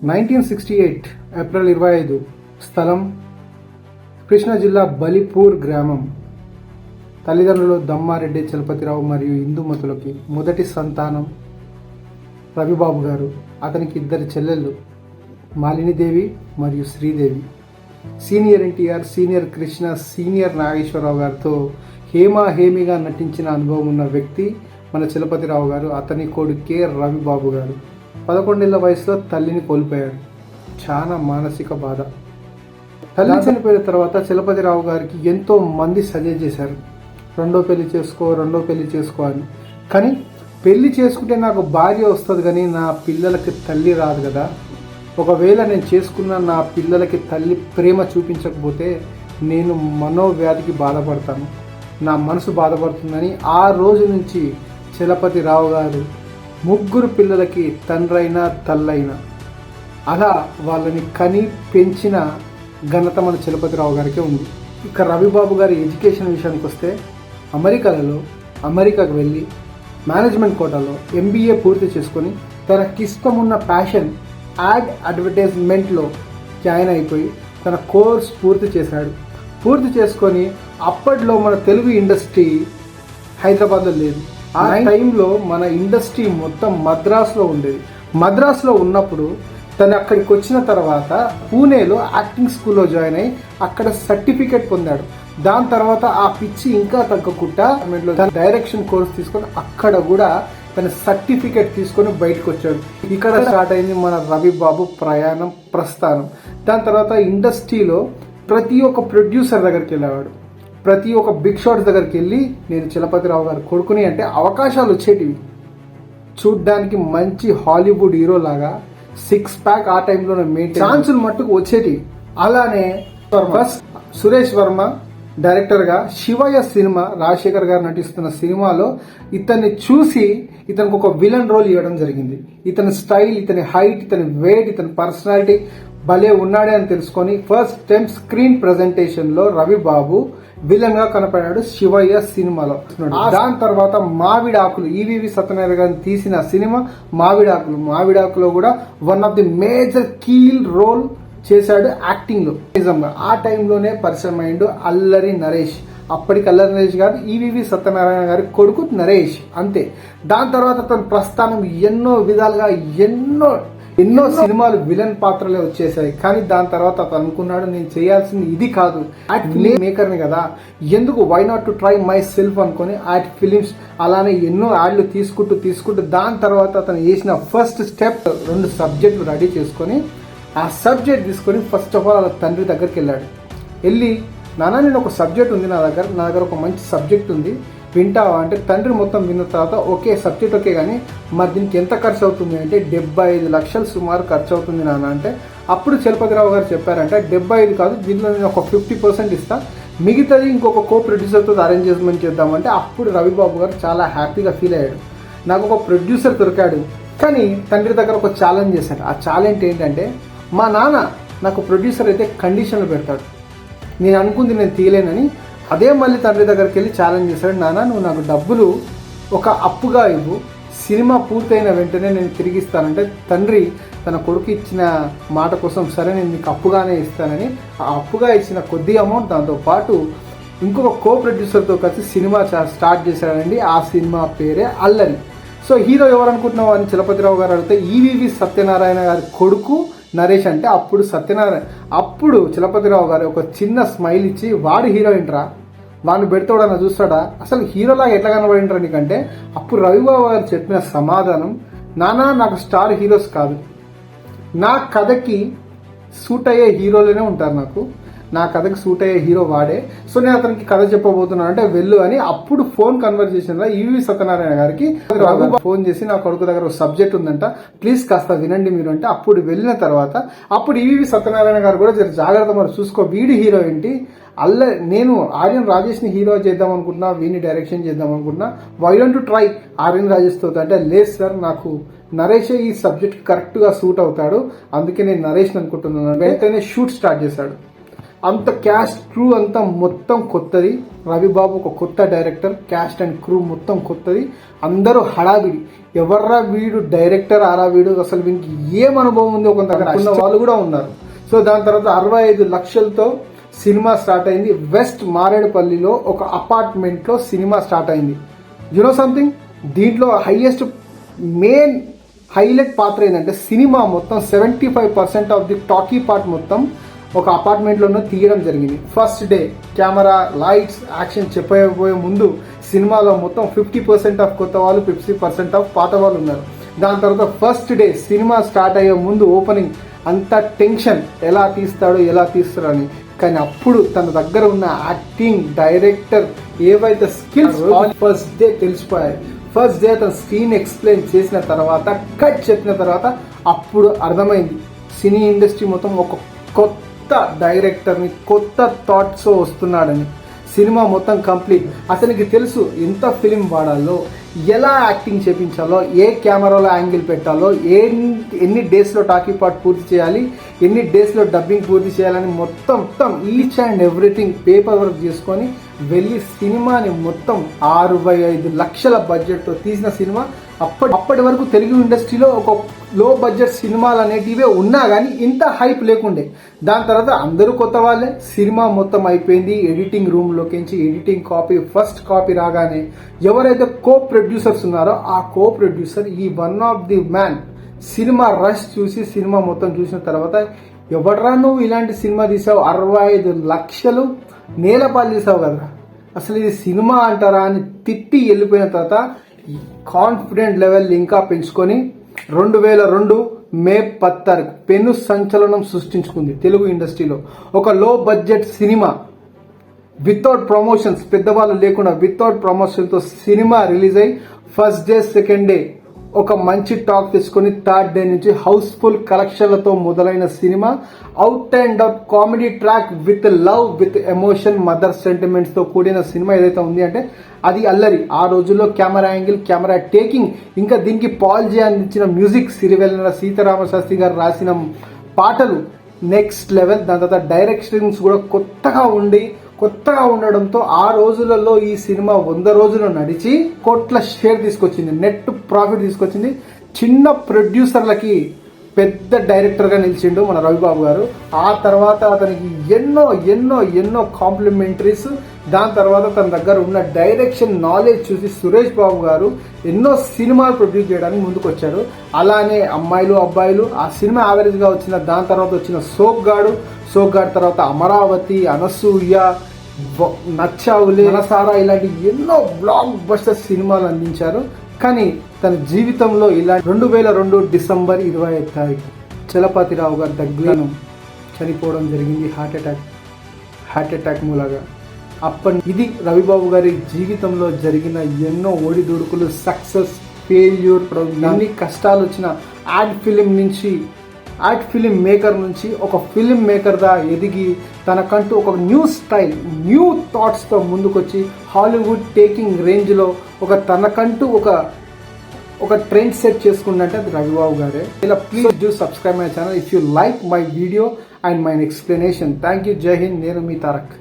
1968 April 25 స్థలం కృష్ణా జిల్లా బలిపూర్ గ్రామం. తల్లిదండ్రులు దమ్మారెడ్డి చలపతిరావు మరియు ఇందుమతులకి మొదటి సంతానం రవిబాబు గారు. అతనికి ఇద్దరు చెల్లెళ్ళు మాలినీదేవి మరియు Sridevi. Senior NTR, senior Krishna, senior Nageswararao గారితో హేమిగా నటించిన అనుభవం ఉన్న వ్యక్తి మన చలపతిరావు గారు. అతని కొడుకే రవిబాబు గారు. 11 ఏళ్ల వయసులో తల్లిని కోల్పోయాడు. చాలా మానసిక బాధ. తల్లి చనిపోయిన తర్వాత చలపతిరావు గారికి ఎంతో మంది సజెస్ట్ చేశారు, రెండో పెళ్లి చేసుకో అని. కానీ పెళ్లి చేసుకుంటే నాకు భార్య వస్తుంది కానీ నా పిల్లలకి తల్లి రాదు కదా, ఒకవేళ నేను చేసుకున్న నా పిల్లలకి తల్లి ప్రేమ చూపించకపోతే నేను మనోవ్యాధికి బాధపడతాను, నా మనసు బాధపడుతుందని ఆ రోజు నుంచి చలపతిరావు గారు 3 పిల్లలకి తండ్రైనా తల్లైనా అలా వాళ్ళని కని పెంచిన ఘనత మన చలపతిరావు గారికే ఉంది. ఇక రవిబాబు గారి ఎడ్యుకేషన్ విషయానికి వస్తే అమెరికాకు వెళ్ళి మేనేజ్మెంట్ కోటాలో MBA పూర్తి చేసుకొని తనకిష్టమున్న ప్యాషన్ అడ్వర్టైజ్మెంట్లో జాయిన్ అయిపోయి తన కోర్స్ పూర్తి చేశాడు. పూర్తి చేసుకొని అప్పట్లో మన తెలుగు ఇండస్ట్రీ హైదరాబాద్లో లేదు. ఆ టైంలో మన ఇండస్ట్రీ మొత్తం మద్రాసులో ఉండేది. మద్రాసులో ఉన్నప్పుడు తను అక్కడికి వచ్చిన తర్వాత పూణేలో యాక్టింగ్ స్కూల్లో జాయిన్ అయ్యి అక్కడ సర్టిఫికేట్ పొందాడు. దాని తర్వాత ఆ పిచ్చి ఇంకా తగ్గకుండా డైరెక్షన్ కోర్స్ తీసుకొని అక్కడ కూడా తన సర్టిఫికేట్ తీసుకొని బయటకు వచ్చాడు. ఇక్కడ స్టార్ట్ అయింది మన రవిబాబు ప్రస్థానం. దాని తర్వాత ఇండస్ట్రీలో ప్రతి ఒక్క ప్రొడ్యూసర్ దగ్గరికి వెళ్ళేవాడు, ప్రతి ఒక్క బిగ్ షాట్స్ దగ్గరికి వెళ్ళి నేను చలపతిరావు గారు కొడుకుని అంటే అవకాశాలు వచ్చేటివి. చూడ్డానికి మంచి హాలీవుడ్ హీరో లాగా 6 ప్యాక్ ఆ టైంలో ఛాన్సులు మట్టుకు వచ్చేటివి. అలానే ఫస్ట్ సురేష్ వర్మ డైరెక్టర్ గా శివయ్య సినిమా, రాజశేఖర్ గారు నటిస్తున్న సినిమాలో ఇతన్ని చూసి ఇతనికి ఒక విలన్ రోల్ ఇవ్వడం జరిగింది. ఇతని స్టైల్, ఇతని హైట్, ఇతని వెయిట్, ఇతని పర్సనాలిటీ భలే ఉన్నాడే అని తెలుసుకొని ఫస్ట్ టైం స్క్రీన్ ప్రెజెంటేషన్ లో రవిబాబు విలన్ గా కనపడాడు శివయ్య సినిమాలో. దాని తర్వాత మావిడాకులు, ఈవీవి సత్యనారాయణ గారిని తీసిన సినిమా మావిడాకులో కూడా one of the major key role చేశాడు యాక్టింగ్ లో. నిజంగా ఆ టైంలోనే పరిచయం అయ్యిండు అల్లరి నరేష్. అప్పటికి అల్లరి నరేష్ గారు ఈవీవి సత్యనారాయణ గారి కొడుకు నరేష్, అంతే. దాని తర్వాత తన ప్రస్థానం ఎన్నో విధాలుగా ఎన్నో సినిమాలు విలన్ పాత్రలే వచ్చేసాయి. కానీ దాని తర్వాత అతను అనుకున్నాడు, నేను చేయాల్సింది ఇది కాదు, మేకర్ని కదా, ఎందుకు why not to try myself అనుకుని యాడ్ ఫిలిమ్స్ అలానే ఎన్నో యాడ్లు తీసుకుంటూ దాని తర్వాత అతను చేసిన ఫస్ట్ స్టెప్ 2 సబ్జెక్టులు రెడీ చేసుకొని ఆ సబ్జెక్ట్ తీసుకొని ఫస్ట్ ఆఫ్ ఆల్ వాళ్ళ తండ్రి దగ్గరికి వెళ్ళాడు. వెళ్ళి నాన్న, నేను ఒక సబ్జెక్ట్ ఉంది నా దగ్గర ఒక మంచి సబ్జెక్ట్ ఉంది, వింటావా అంటే తండ్రి మొత్తం విన్న తర్వాత ఓకే సబ్జెక్ట్ ఓకే, కానీ మరి దీనికి ఎంత ఖర్చు అవుతుంది అంటే 75 లక్షలు సుమారు ఖర్చు అవుతుంది నాన్న అంటే, అప్పుడు చలపతిరావు గారు చెప్పారంటే 75 కాదు, దీంట్లో నేను ఒక 50% ఇస్తా, మిగతాది ఇంకొక కో ప్రొడ్యూసర్తో అరేంజ్మెంట్ చేద్దామంటే అప్పుడు రవిబాబు గారు చాలా హ్యాపీగా ఫీల్ అయ్యాడు. నాకు ఒక ప్రొడ్యూసర్ దొరికాడు. కానీ తండ్రి దగ్గర ఒక ఛాలెంజ్ చేశాడు. ఆ ఛాలెంజ్ ఏంటంటే, మా నాన్న నాకు ప్రొడ్యూసర్ అయితే కండిషన్లు పెడతాడు, నేను అనుకుంది నేను తీయలేనని. అదే మళ్ళీ తండ్రి దగ్గరికి వెళ్ళి ఛాలెంజ్ చేశాడు, నాన్న నువ్వు నాకు డబ్బులు ఒక అప్పుగా ఇవ్వు, సినిమా పూర్తయిన వెంటనే నేను తిరిగిస్తానంటే తండ్రి తన కొడుకు ఇచ్చిన మాట కోసం సరే నేను నీకు అప్పుగానే ఇస్తానని ఆ అప్పుగా ఇచ్చిన కొద్ది అమౌంట్ దాంతో పాటు ఇంకొక కో ప్రొడ్యూసర్తో కలిసి సినిమా స్టార్ట్ చేశాడండి. ఆ సినిమా పేరే అల్లరి. సో హీరో ఎవరు అనుకుంటున్నావు అని చలపతిరావు గారు అడిగితే ఈవీవి సత్యనారాయణ గారి కొడుకు నరేష్ అంటే అప్పుడు చలపతిరావు గారు ఒక చిన్న స్మైల్ ఇచ్చి, వాడు హీరోయిన్ రా, వాడిని పెడతాడన్నా చూస్తాడా, అసలు హీరోలాగా ఎట్లా కనబడింటారా నీకంటే అప్పుడు రవిబాబు గారు చెప్పిన సమాధానం, నానా నాకు స్టార్ హీరోస్ కాదు, నా కథకి సూట్ అయ్యే హీరోలోనే ఉంటారు, నా కథకి సూట్ అయ్యే హీరో వాడే, సో నేను అతనికి కథ చెప్పబోతున్నాను అంటే వెళ్ళు అని. అప్పుడు ఫోన్ కన్వర్జేషన్ లో ఈవీవి సత్యనారాయణ గారికి ఫోన్ చేసి నా కొడుకు దగ్గర ఒక సబ్జెక్ట్ ఉందంట, ప్లీజ్ కాస్త వినండి మీరు అంటే, అప్పుడు వెళ్ళిన తర్వాత అప్పుడు ఈవీవి సత్యనారాయణ గారు కూడా జాగ్రత్త మరి చూసుకో, వీడి హీరో ఏంటి, నేను ఆర్యన్ రాజేష్ ని హీరో చేద్దాం అనుకుంటున్నా, వీడిని డైరెక్షన్ చేద్దాం అనుకుంటున్నా, why don't to try Aryan Rajesh తో అంటే, లేదు సార్ నాకు నరేషే ఈ సబ్జెక్ట్ కరెక్ట్ గా సూట్ అవుతాడు, అందుకే నేను నరేష్ అనుకుంటున్నాను. వెంటనే షూట్ స్టార్ట్ చేశాడు. అంత క్యాస్ట్ క్రూ అంతా మొత్తం కొత్తది. రవిబాబు ఒక కొత్త డైరెక్టర్, క్యాస్ట్ అండ్ క్రూ మొత్తం కొత్తది. అందరూ హడావిడి, ఎవర్రా వీడు డైరెక్టర్ ఆరా వీడు, అసలు వీనికి ఏం అనుభవం ఉంది ఒక అనుకున్న వాళ్ళు కూడా ఉన్నారు. సో దాని తర్వాత 65 లక్షలతో సినిమా స్టార్ట్ అయింది. వెస్ట్ మారేడుపల్లిలో ఒక అపార్ట్మెంట్లో సినిమా స్టార్ట్ అయింది. యునో సంథింగ్, దీంట్లో హైయెస్ట్ మెయిన్ హైలైట్ పాత్ర ఏంటంటే సినిమా మొత్తం 75% ఆఫ్ ది టాకీ పార్ట్ మొత్తం ఒక అపార్ట్మెంట్లోనే తీయడం జరిగింది. First day camera, lights, action చెప్పబోయే ముందు సినిమాలో మొత్తం 50% ఆఫ్ కొత్త వాళ్ళు, 50% ఆఫ్ పాత వాళ్ళు ఉన్నారు. దాని తర్వాత ఫస్ట్ డే సినిమా స్టార్ట్ అయ్యే ముందు ఓపెనింగ్ అంత టెన్షన్, ఎలా తీస్తాడు అని. కానీ అప్పుడు తన దగ్గర ఉన్న యాక్టింగ్, డైరెక్టర్ ఏవైతే స్కిల్స్ ఫస్ట్ డే తెలిసిపోయాయి. ఫస్ట్ డే తన స్క్రీన్ ఎక్స్ప్లెయిన్ చేసిన తర్వాత, కట్ చెప్పిన తర్వాత అప్పుడు అర్థమైంది సినీ ఇండస్ట్రీ మొత్తం ఒక కొత్త డైరెక్టర్ని, కొత్త థాట్స్ వస్తున్నాడని. సినిమా మొత్తం కంప్లీట్. అతనికి తెలుసు ఎంత ఫిలిం వాడాలో, ఎలా యాక్టింగ్ చేపించాలో, ఏ కెమెరాలో యాంగిల్ పెట్టాలో, ఎన్ని డేస్లో టాకీ పార్ట్ పూర్తి చేయాలి, ఎన్ని డేస్లో డబ్బింగ్ పూర్తి చేయాలని మొత్తం each and everything paper work చేసుకొని వెళ్ళి సినిమాని మొత్తం 65 లక్షల బడ్జెట్తో తీసిన సినిమా. అప్పటి వరకు తెలుగు ఇండస్ట్రీలో ఒక లో బడ్జెట్ సినిమాలు అనేటివే ఉన్నా కానీ ఇంత హైప్ లేకుండే. దాని తర్వాత అందరూ కొత్త వాళ్ళే. సినిమా మొత్తం అయిపోయింది. ఎడిటింగ్ రూమ్లోకించి ఎడిటింగ్ కాపీ, ఫస్ట్ కాపీ రాగానే ఎవరైతే కో ప్రొడ్యూసర్స్ ఉన్నారో ఆ కో ప్రొడ్యూసర్ ఈ one of the man cinema rush చూసి, సినిమా మొత్తం చూసిన తర్వాత, ఎవడరా నువ్వు ఇలాంటి సినిమా తీసావు, 65 లక్షలు నేలపాలు తీసావు కదా, అసలు ఇది సినిమా అంటారా అని తిట్టి వెళ్ళిపోయిన తర్వాత కాన్ఫిడెంట్ లెవెల్ ఇంకా పెంచుకొని 2002 మే 10 పెను సంచలనం సృష్టించుకుంది తెలుగు ఇండస్ట్రీలో. ఒక లో బడ్జెట్ సినిమా వితౌట్ ప్రమోషన్స్, పెద్దవాళ్ళు లేకుండా వితౌట్ ప్రమోషన్తో సినిమా రిలీజ్ అయ్యి ఫస్ట్ డే, సెకండ్ డే ఒక మంచి టాక్ తెచ్చుకొని థర్డ్ డే నుంచి హౌస్ఫుల్ కలెక్షన్లతో మొదలైన cinema out and out comedy track with love, with emotion, mother sentiments తో కూడిన సినిమా ఏదైతే ఉంది అంటే అది అల్లరి. ఆ రోజుల్లో కెమెరా యాంగిల్, కెమెరా టేకింగ్, ఇంకా దీనికి పాల్ జే అందించిన మ్యూజిక్, సిరివెల్లెల సీతారామ శాస్త్రి గారు రాసిన పాటలు నెక్స్ట్ లెవెల్. దాని తర్వాత డైరెక్షన్స్ కూడా కొత్తగా ఉండడంతో ఆ రోజులలో ఈ సినిమా 100 రోజులు నడిచి కోట్ల షేర్ తీసుకొచ్చింది, నెట్ ప్రాఫిట్ తీసుకొచ్చింది. చిన్న ప్రొడ్యూసర్లకి పెద్ద డైరెక్టర్గా నిలిచిండు మన రవిబాబు గారు. ఆ తర్వాత అతనికి ఎన్నో కాంప్లిమెంటరీస్. దాని తర్వాత తన దగ్గర ఉన్న డైరెక్షన్ నాలెడ్జ్ చూసి సురేష్ బాబు గారు ఎన్నో సినిమాలు ప్రొడ్యూస్ చేయడానికి ముందుకు వచ్చాడు. అలానే అమ్మాయిలు అబ్బాయిలు ఆ సినిమా యావరేజ్గా వచ్చిన, దాని తర్వాత వచ్చిన సోగ్గాడు తర్వాత అమరావతి, అనసూయ, నచ్చావులే, మనసారా ఇలాంటి ఎన్నో బ్లాక్ బస్టర్ సినిమాలు అందించారు. కానీ తన జీవితంలో ఇలా 2002 డిసెంబర్ 25 చలపతిరావు గారు దగ్గరను చనిపోవడం జరిగింది హార్ట్ అటాక్ మూలంగా. ఇది రవిబాబు గారి జీవితంలో జరిగిన ఎన్నో ఒడిదుడుకులు, సక్సెస్, ఫెయిల్యూర్, ఎన్ని కష్టాలు వచ్చిన యాడ్ ఫిలిం మేకర్ నుంచి ఒక ఫిలిం మేకర్గా ఎదిగి తనకంటూ ఒక న్యూ స్టైల్, న్యూ థాట్స్తో ముందుకొచ్చి హాలీవుడ్ టేకింగ్ రేంజ్లో తనకంటూ ఒక ట్రెండ్ సెట్ చేసుకుంటే అది రవిబాబు గారే. ఇలా please do subscribe my channel if you like my video and my explanation. Thank you. జై హింద్. నేను మీ తారక్.